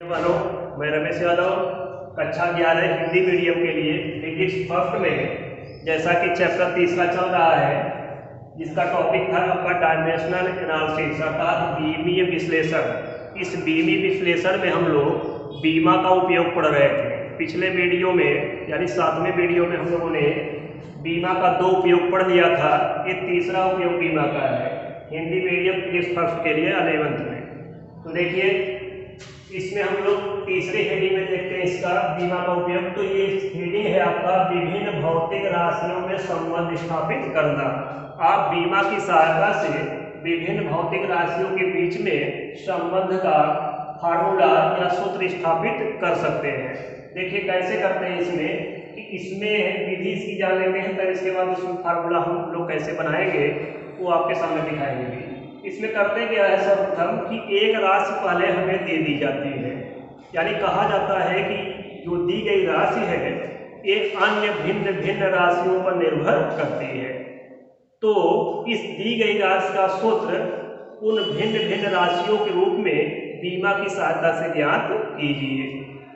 Hello, मैं रमेश यादव कक्षा 11 Hindi medium के लिए फिजिक्स फर्स्ट में जैसा कि चैप्टर तीसरा चल रहा है जिसका टॉपिक था आपका डायमेंशनल एनालिसिस अर्थात बीमीय विश्लेषण। इस बीमीय विश्लेषण में हम लोग बीमा का उपयोग पढ़ रहे थे। पिछले वीडियो में यानी 7वें वीडियो में हम लोगों ने बीमा का 2 उपयोग पढ़ लिया था। ये तीसरा उपयोग बीमा का है हिंदी मीडियम फिजिक्स फर्स्ट के लिए 11th में। तो देखिए इसमें हम लोग तीसरे हेडिंग में देखते हैं इसका बीमा का उपयोग। तो ये हेडिंग है आपका विभिन्न भौतिक राशियों में संबंध स्थापित करना। आप बीमा की सहायता से विभिन्न भौतिक राशियों के बीच में संबंध का फार्मूला या सूत्र स्थापित कर सकते हैं। देखिए कैसे करते हैं इसमें कि इसमें विधि इसकी जान लेते हैं, तब इसके बाद उसमें फार्मूला हम लोग कैसे बनाएंगे वो आपके सामने दिखाएंगे। इसमें करते क्या है सर्वप्रथम कि एक राशि पहले हमें दे दी जाती है, यानी कहा जाता है कि जो दी गई राशि है एक अन्य भिन्न भिन्न राशियों पर निर्भर करती है। तो इस दी गई राशि का सूत्र उन भिन्न भिन्न राशियों के रूप में बीमा की सहायता से ज्ञात कीजिए।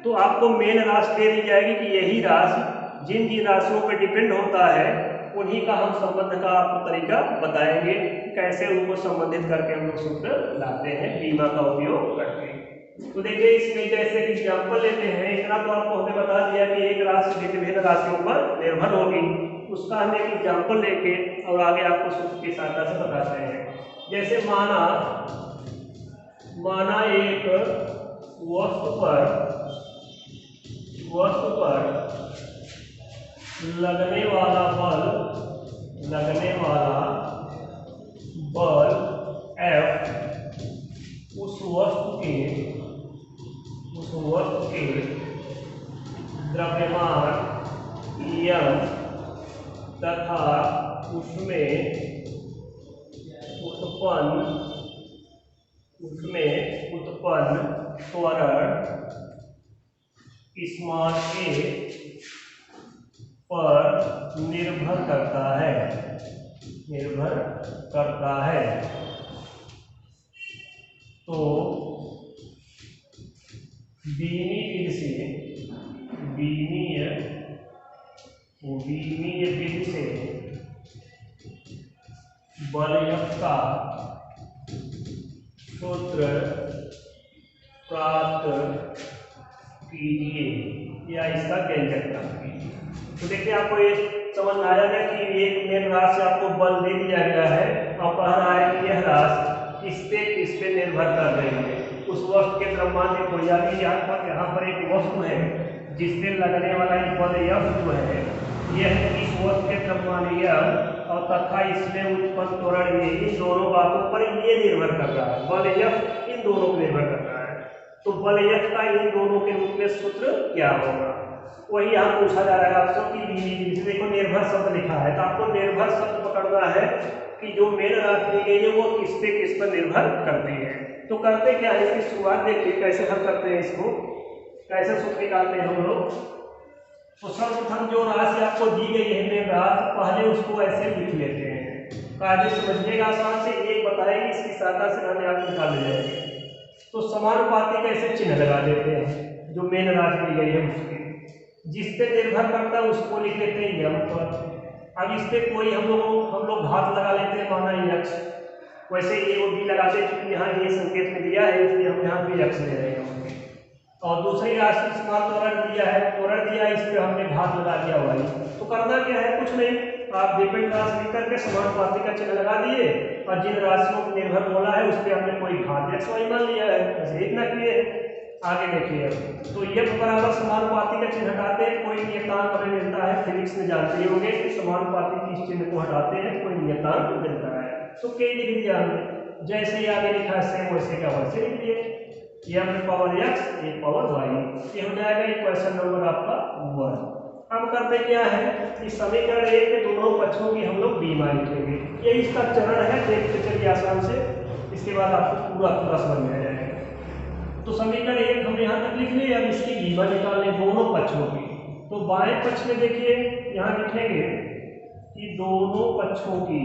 तो आपको मेन राशि दे दी जाएगी कि यही राशि जिन जिन राशियों पर डिपेंड होता है उन्हीं का हम संबंध का आपको तरीका बताएंगे, कैसे उनको संबंधित करके हम लोग सूत्र लाते हैं बीमा का उपयोग करके। तो देखिए इसमें जैसे कि एग्जाम्पल लेते हैं, इतना तो आपको हमने बता दिया कि एक राशि भिन्न भिन्न राशियों पर निर्भर होगी। उसका हम एक एग्जाम्पल लेके और आगे आपको सूत्र की सहायता से बताते हैं। जैसे माना एक वस्तु पर लगने वाला बल F उस वस्तु के द्रव्यमान M तथा उसमें उत्पन्न त्वरण स्मॉल a पर निर्भर करता है। तो बीमीय विधि से बलयफ का सूत्र प्राप्त कीजिए या इसका व्यंजक प्राप्त कीजिए। तो देखिए आपको ये समझ में आया ना कि एक मेन राशि आपको बल दे दिया गया है और कह रहा है कि यह राशि किस पे निर्भर कर रही है। उस वस्तु के द्रव्यमान की खोजाली यहाँ पर एक वस्तु है जिससे लगने वाला बल F जो है यह इस वस्तु के द्रव्यमान F और तथा इसमें उत्पन्न त्वरण इन दोनों बातों पर ये निर्भर कर रहा है। बल F इन दोनों पर निर्भर कर रहा है। तो बल F का इन दोनों के रूप में सूत्र क्या होगा वही यहाँ पूछा जा रहा है आपसे कि बीमी। देखो निर्भर शब्द लिखा है तो आपको निर्भर शब्द पकड़ना है कि जो मेन राशि दी गई है वो किस पर निर्भर करती है। तो करते क्या है इसकी शुरुआत देखिए कैसे हल करते हैं, इसको कैसे सूत्र निकालते हैं हम लोग। तो सर्वप्रथम जो राशि आपको दी गई है मेन राशि पहले उसको ऐसे लिख लेते हैं। कायदे समझिएगा आसान से, एक बताएंगे इसकी सहायता से हमें आप निकाल ले जाएंगे। तो समानुपाती कैसे चिन्ह लगा देते हैं जो मेन राशि दी गई है उसकी, जिस पे निर्भर करता है उसको लिख लेते हैं M पर। अब इस पे कोई हम लोग घात लगा लेते हैं, माना x, वैसे A और B लगाते हैं क्योंकि यहाँ ये संकेत में दिया है इसलिए हम यहाँ पे x ले रहे हैं। और दूसरी राशि स्मॉल त्वरण दिया इस पे हमने घात लगा दिया y। तो करना क्या है, कुछ नहीं, आप डिपेंड राशि लिख करके समानुपाती का चिन्ह लगा दिए और जिन राशियों पर निर्भर बोला है उस पर हमने कोई घात x y मान लिया है, ऐसे इतना किए। आगे देखिए तो F बराबर समानुपाती का चिन्ह हटाते हैं, कोई नियतांक हमें मिलता है, फिजिक्स में जानते ही होंगे कि समानुपाती की इस चिन्ह को हटाते हैं कोई नियतांक मिलता है। तो K लिख दिया हमने, जैसे ही आगे लिखा है सेम वैसे का वैसे लिख दिए, M पावर x एक पावर y, ये हो जाएगा इक्वेशन नंबर आपका 1। अब करते क्या है कि समीकरण 1 के दोनों पक्षों की हम लोग बीमा लिखेंगे। ये इसका चरण है, देखते चलिए आसान से, इसके बाद आपको पूरा समझ में आ जाएगा। तो समीकरण 1 हमने यहाँ तक लिख लिया, अब इसकी बीमा निकालने दोनों पक्षों की। तो बाएं पक्ष में देखिए यहाँ लिखेंगे कि दोनों पक्षों की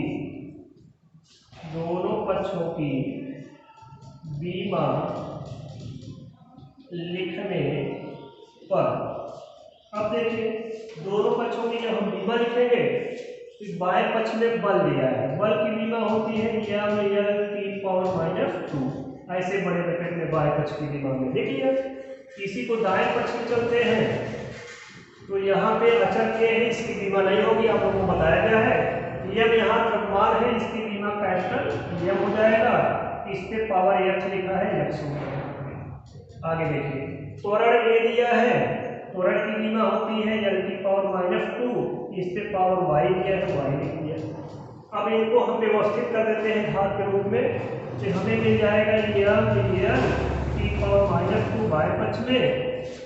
बीमा लिखने पर। अब देखिए दोनों पक्षों की जब हम बीमा लिखेंगे तो बाएं पक्ष में बल दिया है, बल की बीमा होती है m(L)(T)⁻²। ऐसे बड़े ब्रैकेट में बाएं पक्ष की बीमा में देखिए। इसी को दाएं पक्ष में चलते हैं तो यहाँ पे अचर के है, इसकी बीमा नहीं होगी, आप लोगों को बताया गया है। यम यहाँ मान है, इसकी बीमा कैपिटल यम हो जाएगा, इस पे पावर x लिखा है, x हो जाएगा। आगे देखिए त्वरण ए दिया है, त्वरण की बीमा होती है L(T)⁻², इस पे पावर y दिया है, y लिख दिया। अब इनको हम व्यवस्थित कर देते हैं घात के रूप में, तो हमें मिल जाएगा T⁻² बाएं पक्ष में,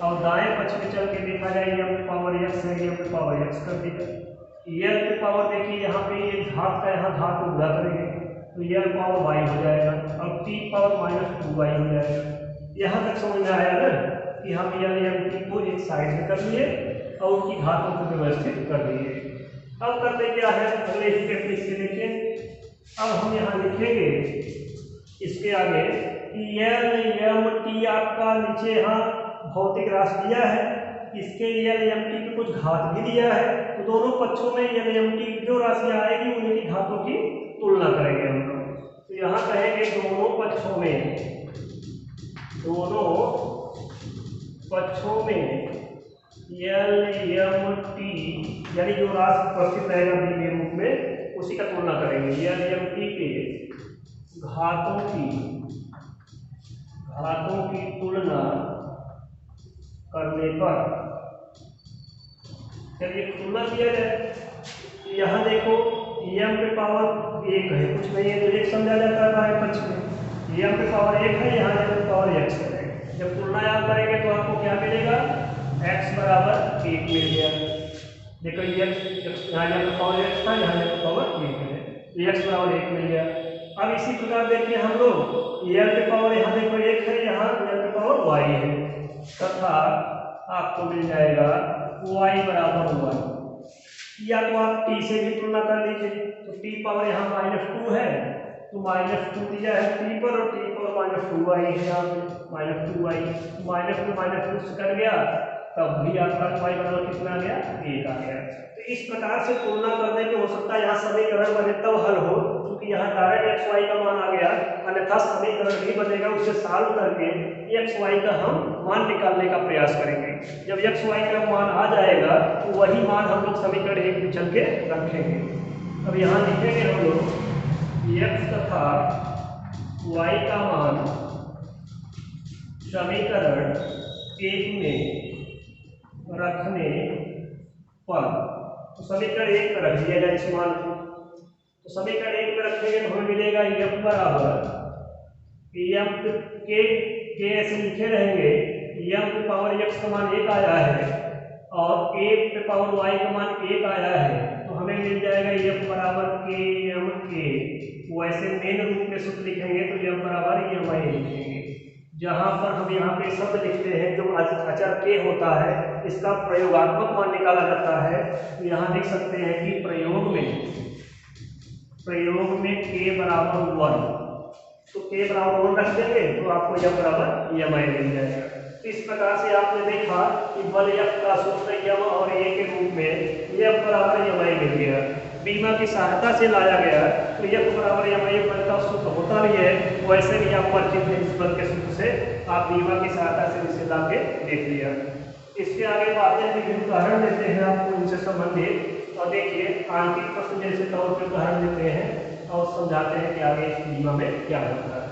और दाएं पक्ष में चल के देखा जाए m⁻x है, m⁻x कर दिया। l की पावर देखिए यहाँ पे ये घात का यहाँ घात को गुणा करेंगे तो l⁻y हो जाएगा, अब T⁻²y हो जाएगा। यहाँ तक समझ में आया ना कि हम L को एक साइड में कर लिए और उनकी घातों को व्यवस्थित कर दिए। अब करते क्या है, अगले स्टेप में इसके देखिए। अब हम यहाँ लिखेंगे इसके आगे कि L(M)T आपका नीचे यहाँ भौतिक राशि दिया है, इसके L(M)T की कुछ घात भी दिया है, तो दोनों पक्षों में L(M)T जो राशि आएगी उन्हीं की घातों की तुलना करेंगे हम लोग। तो यहाँ कहेंगे दोनों पक्षों में L(M)T यानी जो राशि उपस्थित रहेगा बी के रूप में उसी का तुलना करेंगे। L(M)T के घातों की तुलना करने पर, चलिए तुलना किया जाए। यहाँ देखो m पे पावर 1 है, कुछ नहीं है तो एक समझा जाता है बाएं पक्ष में, m पे पावर 1 है, यहाँ m पे पावर x है। जब तुलना आप करेंगे तो आपको क्या मिलेगा, x बराबर 1 मिल गया। देखो यहाँ m पे पावर x था, यहाँ m पे पावर 1 है, तो x बराबर 1 मिल गया। अब इसी प्रकार देखिए हम लोग l पे पावर यहाँ देखो 1 है, यहाँ l पे पावर y है, तथा आपको मिल जाएगा y बराबर 1। या तो आप t से भी तुलना कर लीजिए, तो t पावर यहाँ -2 है तो -2 दिया है t पर, और t पावर -2y है यहाँ पे -2y, -2 से कट गया, तब भी आपका y बराबर कितना आ गया, 1 आ गया। तो इस प्रकार से तुलना करने के हो सकता है यहाँ समीकरण बने तब हल हो, क्योंकि यहाँ डायरेक्ट x y का मान आ गया, अन्यथा समीकरण नहीं बनेगा, उसे सॉल्व करके x y का हम मान निकालने का प्रयास करेंगे। जब x y का मान आ जाएगा तो वही मान हम लोग समीकरण 1 में चल के रखेंगे। अब यहाँ लिखेंगे हम लोग x तथा y का मान समीकरण 1 में रखने पर, तो समीकरण 1 पर रख दिया जाए इस मान को, तो समीकरण 1 में रखेंगे तो हमें मिलेगा m बराबर m के ऐसे लिखे रहेंगे, m पे पावर x का मान 1 आया है और a पे पावर y का मान 1 आया है, तो हमें मिल जाएगा m बराबर km। वैसे मेन रूप में सूत्र लिखेंगे तो m बराबर mi लिखेंगे। जहां पर हम यहाँ पे शब्द लिखते हैं जो अचर k होता है, इसका प्रयोगात्मक मान निकाला जाता है, तो यहाँ लिख सकते हैं कि प्रयोग में k बराबर 1, तो k बराबर 1 रख देंगे तो आपको m बराबर mi मिल जाएगा। तो इस प्रकार से आपने देखा कि बल F का सूत्र m और a के रूप में F बराबर mi मिल गया, बीमा की सहायता से लाया गया, तो F बराबर mi बल का सूत्र होता भी है, वैसे भी आप परिचित हैं इस बल के सूत्र से, आप बीमा की सहायता से इसे ला के देख लिया। इसके आगे बातें विभिन्न उदाहरण देते हैं आपको इनसे संबंधित, और देखिए आंतरिक प्रश्न जैसे तौर पर उदाहरण देते हैं और समझाते हैं कि आगे इस बीमा में क्या होता है।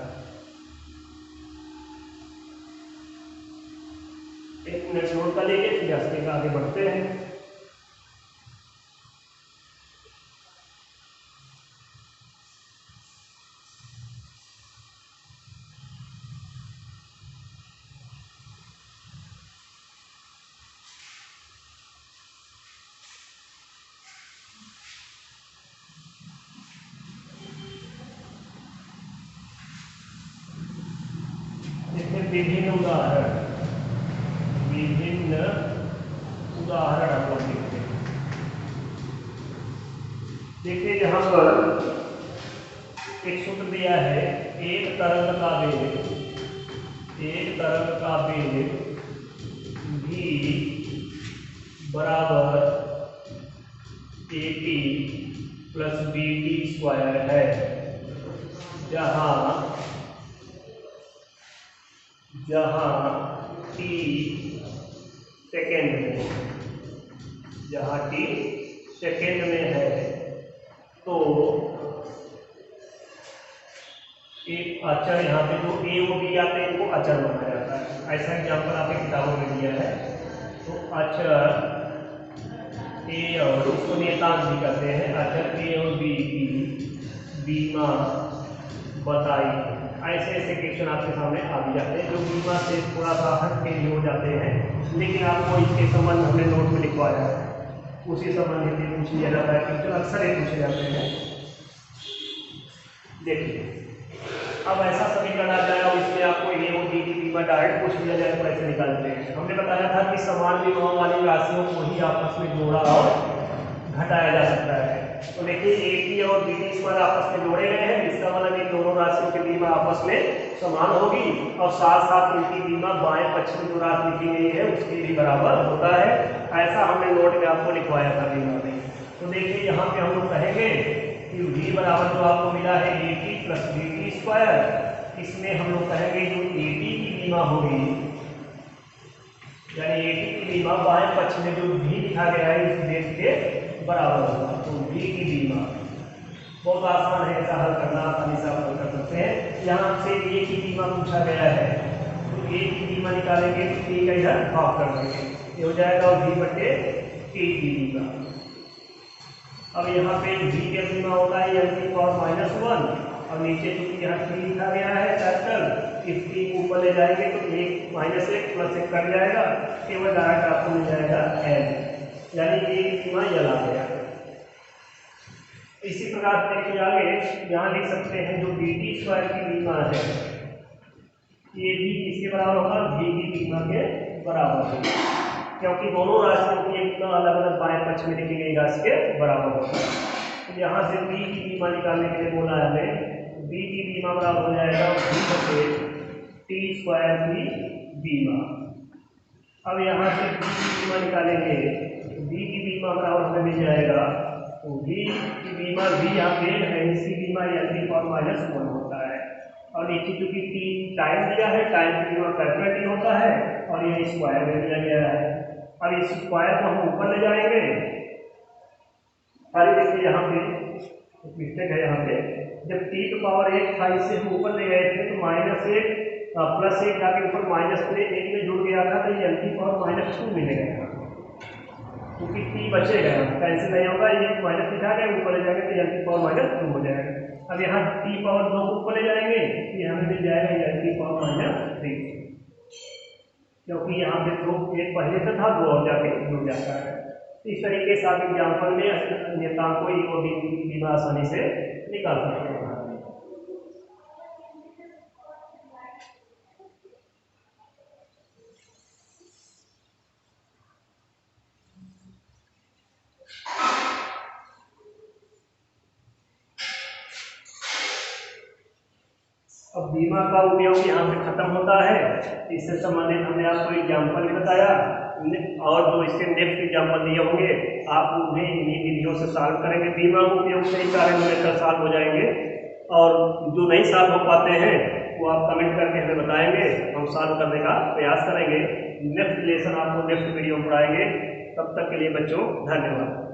1 मिनट नोट कर लीजिए, फिर आगे बढ़ते हैं। विभिन्न उदाहरण आप लोग देखते हैं। देखिए यहाँ पर एक सूत्र दिया है, एक तरंग का वेग एक तरंग का वेग v बराबर AT प्लस BT स्क्वायर है, जहाँ t सेकेंड में है। तो एक अचर यहाँ पे जो ए और बी आते हैं इनको अचर माना जाता है। ऐसा एग्जाम्पल आपके किताबों में दिया है। तो अचर ए और उसको नियतांक भी कहते हैं। अचर ए और बी की बीमा बताई। ऐसे ऐसे क्वेश्चन आपके सामने आ भी जाते हैं जो बीमा से थोड़ा सा हट के हो जाते हैं, लेकिन आपको इसके संबंध हमने नोट में लिखवाया है, उसी संबंधित पूछ लिया जाता है। क्वेश्चन अक्सर ही पूछे जाते हैं। देखिए अब ऐसा समीकरण आ जाए और इसमें आपको ए और बी की बीमा डायरेक्ट पूछ लिया जाए तो कैसे निकालते हैं। हमने बताया था कि समान विभव वाली राशियों को ही आपस में जोड़ा और घटाया जा सकता है। तो देखिए ए टी और बी टी स्क्वायर आपस में जोड़े गए हैं, इसका मतलब इन दोनों राशियों की बीमा आपस में समान होगी और साथ साथ इनकी बीमा बाएं पक्ष में जो राशि लिखी गई है उसके भी बराबर होता है। ऐसा हमने नोट में आपको लिखवाया था बीमा में। तो देखिए यहाँ पे हम लोग कहेंगे कि v बराबर जो आपको मिला है A T plus B T square, इसमें हम लोग कहेंगे जो ए टी की बीमा होगी, यानी ए टी की बीमा बाएं पक्ष में जो v लिखा गया है इस बेस के बराबर होगा। तो v की बीमा बहुत आसान है, ऐसा हल करना आसानी से आप हल कर सकते हैं। यहाँ से a की बीमा पूछा गया है तो a की बीमा निकालेंगे तो a का इधर हाफ कर देंगे, ये हो जाएगा और v बटे a की बीमा। अब यहाँ पे v का बीमा होता है n की पावर -1 और नीचे चूंकि यहाँ t लिखा गया है कैपिटल, इस t को ऊपर ले जाएंगे तो 1 -1 प्लस 1 कट जाएगा, केवल डायरेक्ट आपको मिल जाएगा n, यानी a की बीमा ये आ गया। इसी प्रकार देखिए आगे यहाँ लिख सकते हैं जो बी टी स्क्वायर की बीमा है ये भी किसके बराबर होगा, v की बीमा के बराबर होगा, क्योंकि दोनों राशियों की बीमा अलग अलग बाएं पक्ष में लिखी गई राशि के बराबर होगा। तो यहाँ से b की बीमा निकालने के लिए बोला है हमें, b की बीमा बराबर हो जाएगा v बटे टी स्क्वायर की बीमा। अब यहाँ से b की बीमा निकालेंगे, b की बीमा बराबर हमें मिल जाएगा तो v की बीमा v यहाँ पे है, इसकी बीमा n की पावर -1 होता है और नीचे चूंकि t टाइम दिया है, टाइम की बीमा कैपिटल टी होता है और ये स्क्वायर में दिया गया है। अब इस स्क्वायर को हम ऊपर ले जाएंगे, अरे देखिए यहाँ पे मिस्टेक है, यहाँ पे जब t की पावर 1 था इसे हम ऊपर ले गए थे तो -1 प्लस 1 जाके ऊपर -1 में जुड़ गया था तो ये n की पावर -2 मिलेगा, क्योंकि t बचेगा कैंसिल नहीं होगा, ये माइनस लिखा गया ऊपर ले जाएंगे तो n की पावर -2 हो जाएगा। अब यहाँ t पावर 2 ऊपर ले जाएंगे तो हमें मिल जाएगा n की पावर -3, क्योंकि यहाँ पे 2 एक पहले से था 2 और जाके जुड़ जाता है। इस तरीके से आप एग्जाम्पल में नियतांक को एक और बीमा आसानी से निकाल सकते हैं। अब बीमा का उपयोग यहाँ पे खत्म होता है। इससे संबंधित हमने आपको एग्जाम्पल भी बताया और जो इसके नेक्स्ट एग्जाम्पल दिए होंगे आप उन्हें इन्हीं वीडियो से सॉल्व करेंगे। बीमा का उपयोग से ही सारे मिलकर सॉल्व हो जाएंगे और जो नहीं सॉल्व हो पाते हैं वो आप कमेंट करके हमें बताएंगे, हम सॉल्व करने का प्रयास करेंगे। नेक्स्ट लेसन आपको नेक्स्ट वीडियो में पढ़ाएंगे। तब तक के लिए बच्चों धन्यवाद।